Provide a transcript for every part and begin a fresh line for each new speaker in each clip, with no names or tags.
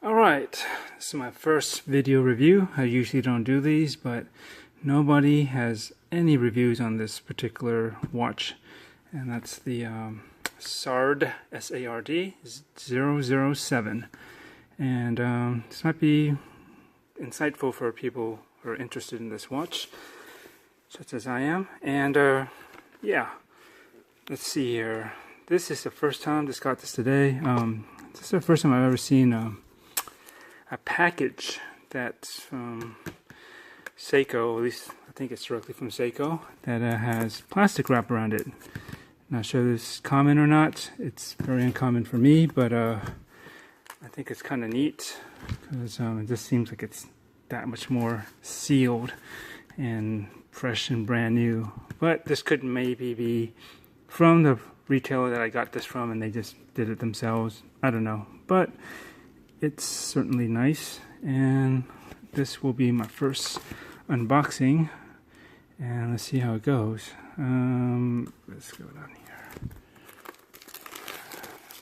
Alright, this is my first video review. I usually don't do these, but nobody has any reviews on this particular watch, and that's the SARD, S-A-R-D 007. And this might be insightful for people who are interested in this watch, such as I am. And yeah, let's see here. This is the first time, just got this today. This is the first time I've ever seen a package that's from Seiko, at least I think it's directly from Seiko, that has plastic wrap around it. Not sure if this is common or not. It's very uncommon for me, but I think it's kind of neat because it just seems like it's that much more sealed and fresh and brand new. But this could maybe be from the retailer that I got this from and they just did it themselves. I don't know, but it's certainly nice, and this will be my first unboxing, and let's see how it goes. Let's go down here.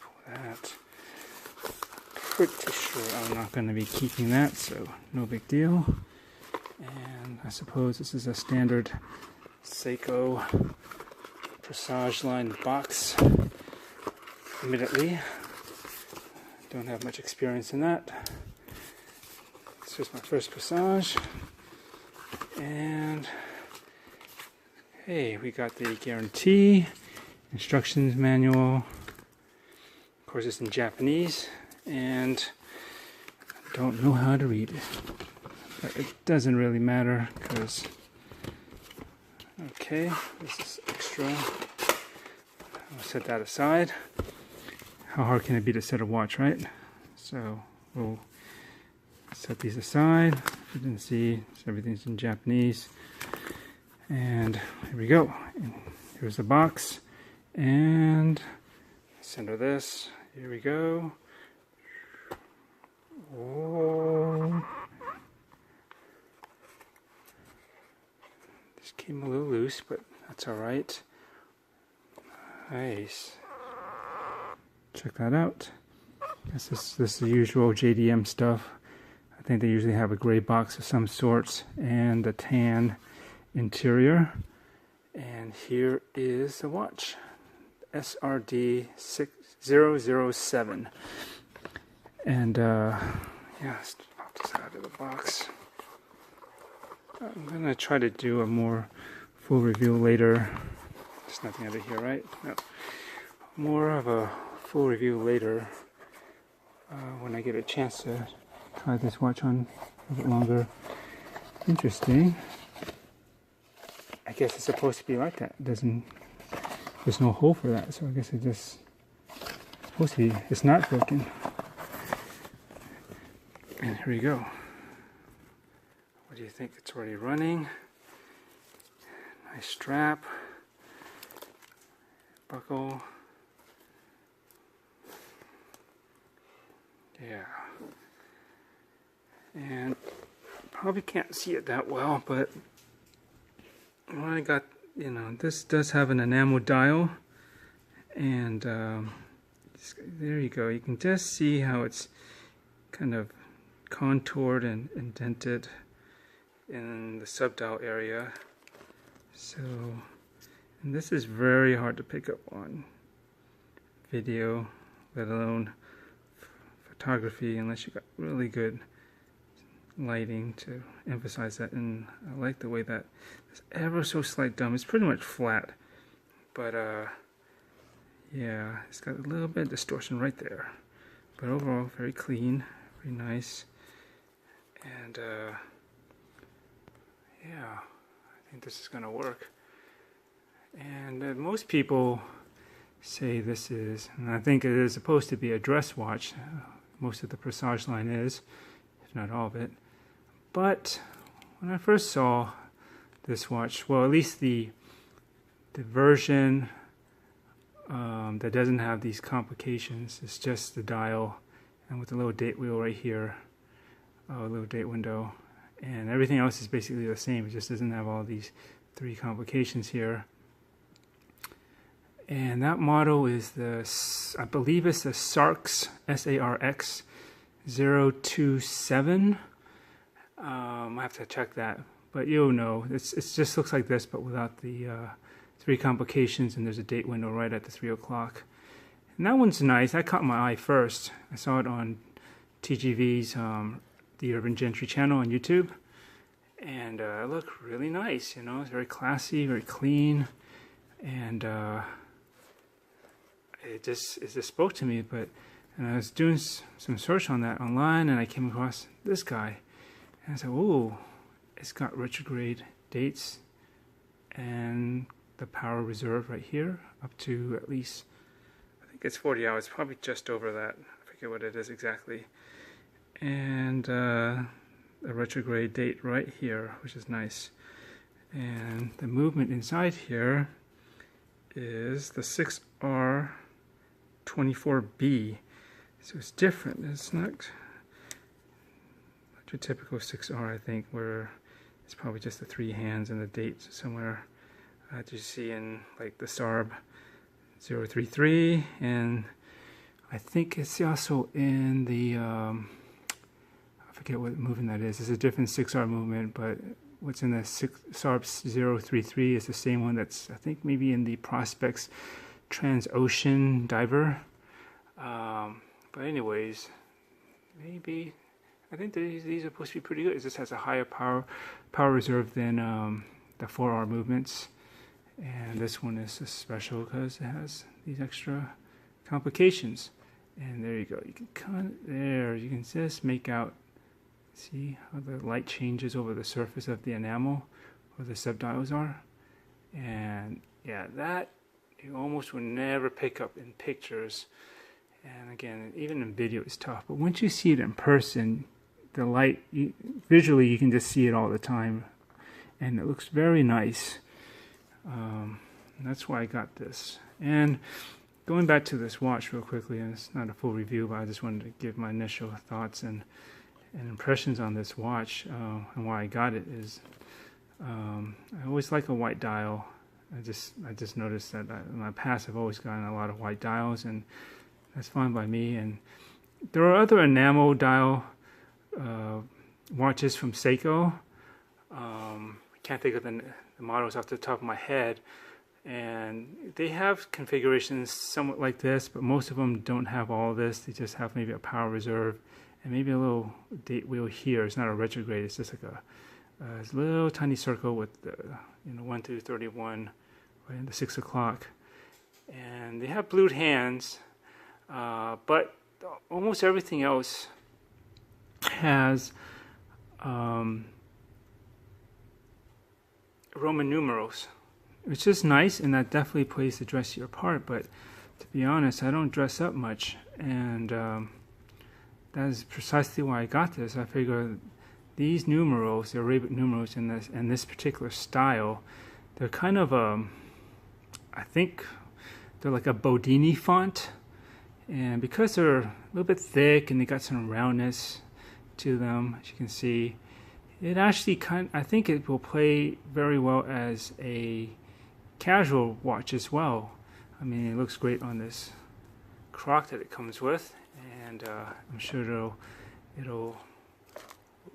Pull that. Pretty sure I'm not going to be keeping that, so no big deal. And I suppose this is a standard Seiko Presage line box. Admittedly, don't have much experience in that. This is my first Presage. And hey, we got the guarantee, instructions manual. Of course, it's in Japanese, and I don't know how to read it. But it doesn't really matter because, okay, this is extra. I'll set that aside. How hard can it be to set a watch, right? So we'll set these aside. If you didn't see, everything's in Japanese. And here we go. And here's the box. And center this. Here we go. Oh. This came a little loose, but that's alright. Nice. Check that out. This is the usual JDM stuff. I think they usually have a gray box of some sorts and a tan interior. And here is the watch, SARD007. And yeah, let's pop this out of the box. I'm gonna try to do a more full review later. There's nothing over here, right? No. More of a full review later when I get a chance to try this watch on a bit longer. Interesting. I guess it's supposed to be like that. It doesn't. There's no hole for that, so I guess it just supposed to be. It's not broken. And here we go. What do you think? It's already running. Nice strap. Buckle. Yeah. And probably can't see it that well, but what I got, you know, this does have an enamel dial, and there you go. You can just see how it's kind of contoured and indented in the sub-dial area. So, and this is very hard to pick up on video, let alone photography, unless you got really good lighting to emphasize that. And I like the way that this ever so slight dumb. It's pretty much flat, but yeah, it's got a little bit of distortion right there, but overall very clean, very nice. And yeah, I think this is gonna work. And most people say this is, and I think it is supposed to be a dress watch. Most of the Presage line is, if not all of it. But when I first saw this watch, well, at least the version that doesn't have these complications, it's just the dial and with a little date wheel right here, a little date window, and everything else is basically the same. It just doesn't have all these three complications here. And that model is the, I believe it's the SARX, S-A-R-X, SARD007. I have to check that, but you'll know. It just looks like this, but without the 3 complications, and there's a date window right at the 3 o'clock. And that one's nice. That caught my eye first. I saw it on TGV's The Urban Gentry channel on YouTube, and it looked really nice. You know, it's very classy, very clean, and it just spoke to me. And I was doing some search on that online, and I came across this guy, and I said, "Ooh, it's got retrograde dates and the power reserve right here, up to at least, I think it's 40 hours, probably just over that. I forget what it is exactly. And a retrograde date right here, which is nice. And the movement inside here is the 6R24B. So it's different. It's not like your typical 6R, I think, where it's probably just the 3 hands and the date somewhere. That you see in like the SARD033, and I think it's also in the I forget what movement that is. It's a different 6R movement, but what's in the SARD033 is the same one that's, I think, maybe in the Prospects Transocean Diver. But anyways, maybe I think these are supposed to be pretty good. It just has a higher power reserve than the 4R movements. And this one is just special because it has these extra complications. And there you go. You can you can just make out, see how the light changes over the surface of the enamel where the subdials are. And yeah, that you almost would never pick up in pictures. And again, even in video it's tough. But once you see it in person, the light, visually you can just see it all the time. And it looks very nice. That's why I got this. And going back to this watch real quickly, and it's not a full review, but I just wanted to give my initial thoughts and impressions on this watch, and why I got it is I always like a white dial. I just noticed that in my past I've always gotten a lot of white dials, and that's fine by me. And there are other enamel dial watches from Seiko. I can't think of the models off the top of my head, and they have configurations somewhat like this, but most of them don't have all this. They just have maybe a power reserve and maybe a little date wheel here. It's not a retrograde, it's just like a little tiny circle with the 1 through 31 right in the 6 o'clock. And they have blued hands, but almost everything else has Roman numerals, which is nice, and that definitely plays the dressier part. But to be honest, I don't dress up much, and that is precisely why I got this. I figure these numerals, the Arabic numerals in this particular style, they're kind of I think they're like a Bodini font, and because they're a little bit thick and they got some roundness to them, as you can see, it actually I think it will play very well as a casual watch as well. I mean, it looks great on this crock that it comes with, and I'm sure it'll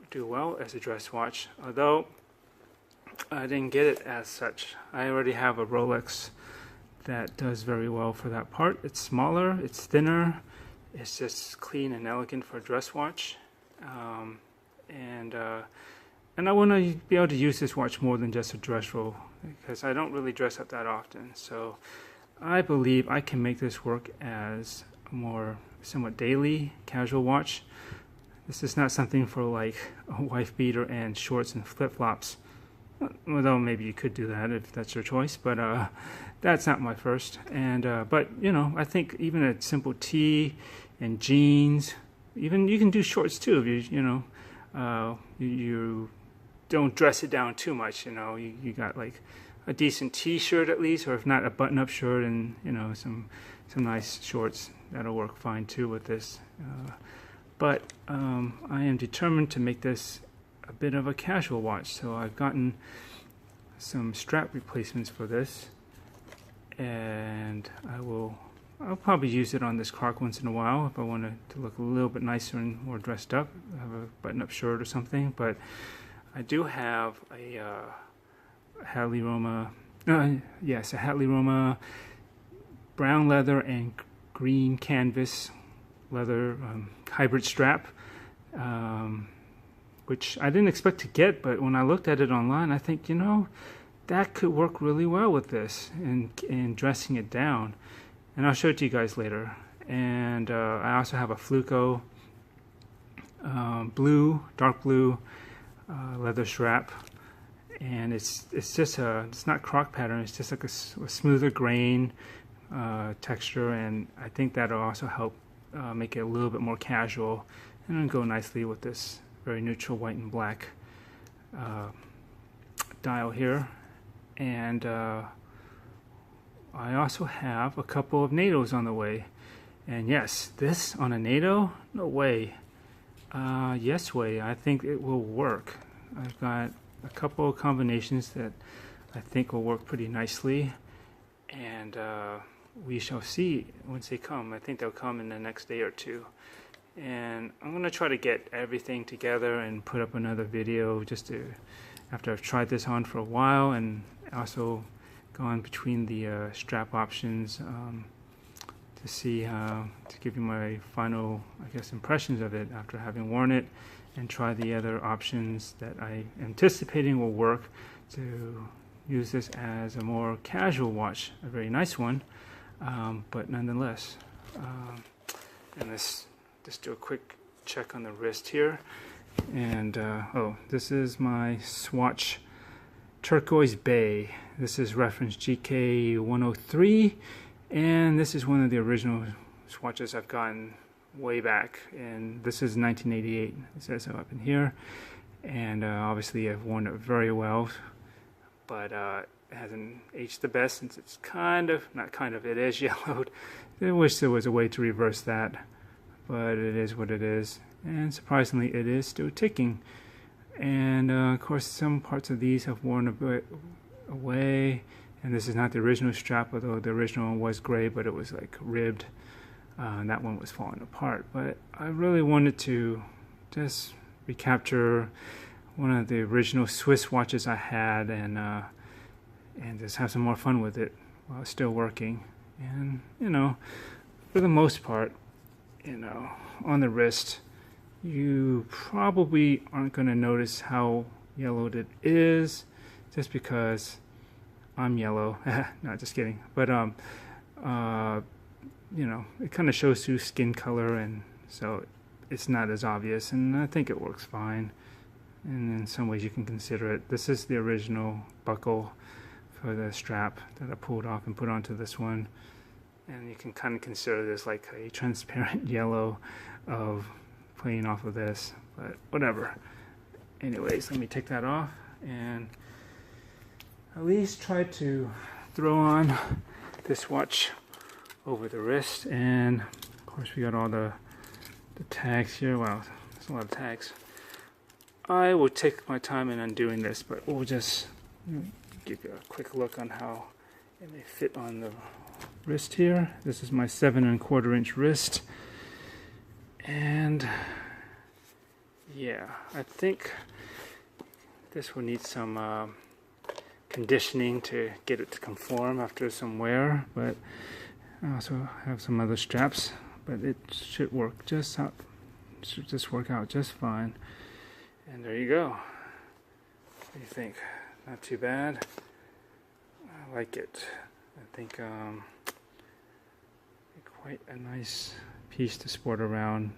do well as a dress watch. Although I didn't get it as such. I already have a Rolex that does very well for that part. It's smaller, it's thinner, it's just clean and elegant for a dress watch. And I want to be able to use this watch more than just a dress roll, because I don't really dress up that often. So I believe I can make this work as a more somewhat daily casual watch. This is not something for like a wife beater and shorts and flip-flops. Although maybe you could do that if that's your choice, but that's not my first. And but I think even a simple tee and jeans, even you can do shorts too if you don't dress it down too much. You got like a decent t-shirt at least, or if not, a button-up shirt and some nice shorts. That'll work fine too with this. But I am determined to make this a bit of a casual watch, so I've gotten some strap replacements for this, and I will I'll probably use it on this clock once in a while if I want to look a little bit nicer and more dressed up. Have a button-up shirt or something. But I do have a Hadley Roma, a Hadley Roma brown leather and green canvas leather hybrid strap, which I didn't expect to get, but when I looked at it online, I think, you know, that could work really well with this and dressing it down. And I'll show it to you guys later. And I also have a Fluco dark blue leather strap, and it's just it's not croc pattern. It's just like a smoother grain texture, and I think that'll also help make it a little bit more casual, and it'll go nicely with this very neutral white and black dial here. And I also have a couple of NATOs on the way. And yes, this on a NATO? No way. Yes way. I think it will work. I've got a couple of combinations that I think will work pretty nicely. And we shall see once they come. I think they'll come in the next day or two. And I'm going to try to get everything together and put up another video just to, after I've tried this on for a while, and also gone between the strap options to see to give you my final, I guess, impressions of it after having worn it, and try the other options that I'm anticipating will work to use this as a more casual watch, a very nice one, but nonetheless. And let's just do a quick check on the wrist here. And oh, this is my Swatch Turquoise Bay. This is reference GK103, and this is one of the original swatches I've gotten way back, and this is 1988. It says so up in here, and obviously I've worn it very well, but it hasn't aged the best since it's it is yellowed. I wish there was a way to reverse that, but it is what it is, and surprisingly it is still ticking. And of course some parts of these have worn a bit away, and this is not the original strap, although the original one was gray, but it was like ribbed, and that one was falling apart. But I really wanted to just recapture one of the original Swiss watches I had, and just have some more fun with it while it's still working. And you know, for the most part, you know, on the wrist, you probably aren't going to notice how yellowed it is, just because I'm yellow. No, just kidding. But you know, it kind of shows through skin color, and so it's not as obvious, and I think it works fine. And in some ways you can consider it. This is the original buckle for the strap that I pulled off and put onto this one, and you can kind of consider this like a transparent yellow of playing off of this, but whatever. Anyways, let me take that off and at least try to throw on this watch over the wrist. And of course we got all the tags here. Wow, there's a lot of tags. I will take my time in undoing this, but we'll just give you a quick look on how it may fit on the wrist here. This is my 7 1/4 inch wrist, and yeah, I think this will need some conditioning to get it to conform after some wear, but I also have some other straps, but it should work just out, should just work out just fine. And there you go. What do you think? Not too bad. I like it. I think quite a nice piece to sport around.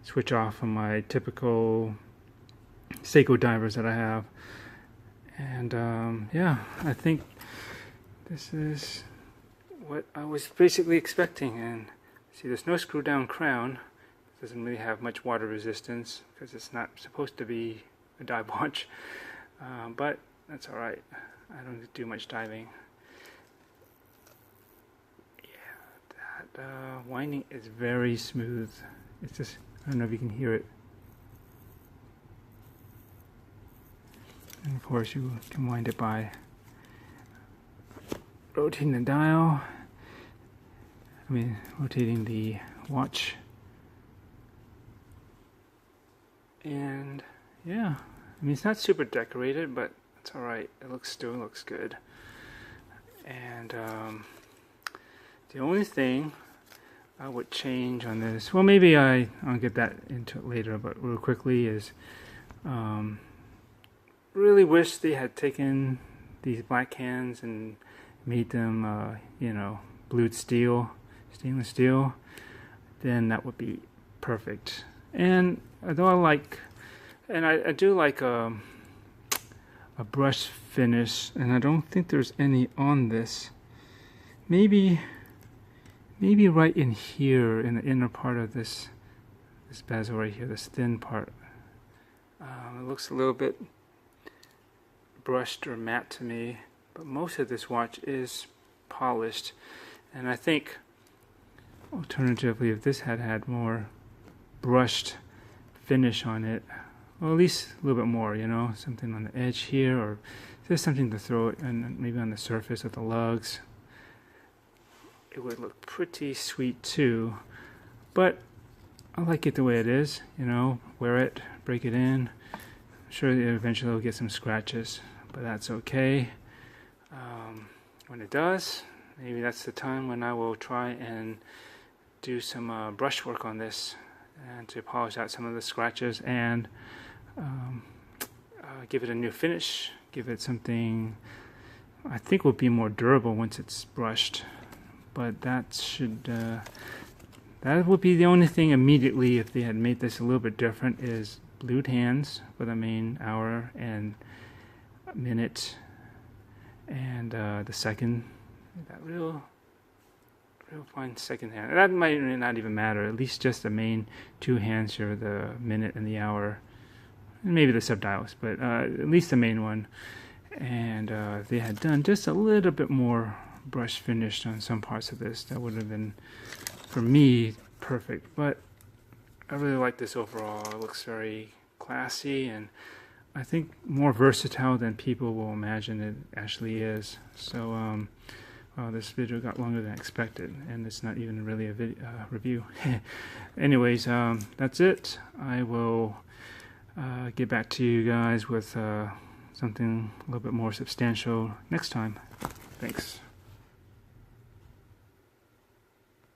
Switch off from my typical Seiko divers that I have. And yeah, I think this is what I was basically expecting. And see, there's no screw down crown. It doesn't really have much water resistance because it's not supposed to be a dive watch, but that's alright. I don't do much diving. Yeah, that winding is very smooth. It's just, I don't know if you can hear it. And of course you can wind it by rotating the dial. rotating the watch. And yeah, I mean, it's not super decorated, but it's alright. It still looks good. And the only thing I would change on this, well, maybe I'll get that into it later, but real quickly is really wish they had taken these black hands and made them, you know, blued steel, stainless steel. Then that would be perfect. And although I do like a brush finish, and I don't think there's any on this. Maybe right in here, in the inner part of this bezel right here, this thin part. It looks a little bit brushed or matte to me, but most of this watch is polished. And I think, alternatively, if this had more brushed finish on it, well, at least a little bit more, you know, something on the edge here, or just something to throw it, and maybe on the surface of the lugs, it would look pretty sweet too. But I like it the way it is, you know, wear it, break it in. I'm sure eventually it'll get some scratches, but that's okay. When it does, maybe that's the time when I will try and do some brush work on this, and to polish out some of the scratches and give it a new finish, give it something I think will be more durable once it's brushed. But that would be the only thing immediately if they had made this a little bit different, is blued hands for the main hour and minute, and the second, that real fine second hand. That might not even matter, at least just the main two hands here, the minute and the hour, and maybe the subdials, but at least the main one. And if they had done just a little bit more brush finished on some parts of this, that would have been, for me, perfect. But I really like this overall. It looks very classy, and I think more versatile than people will imagine it actually is. So this video got longer than expected, and it's not even really a review. Anyways, that's it. I will get back to you guys with something a little bit more substantial next time. Thanks.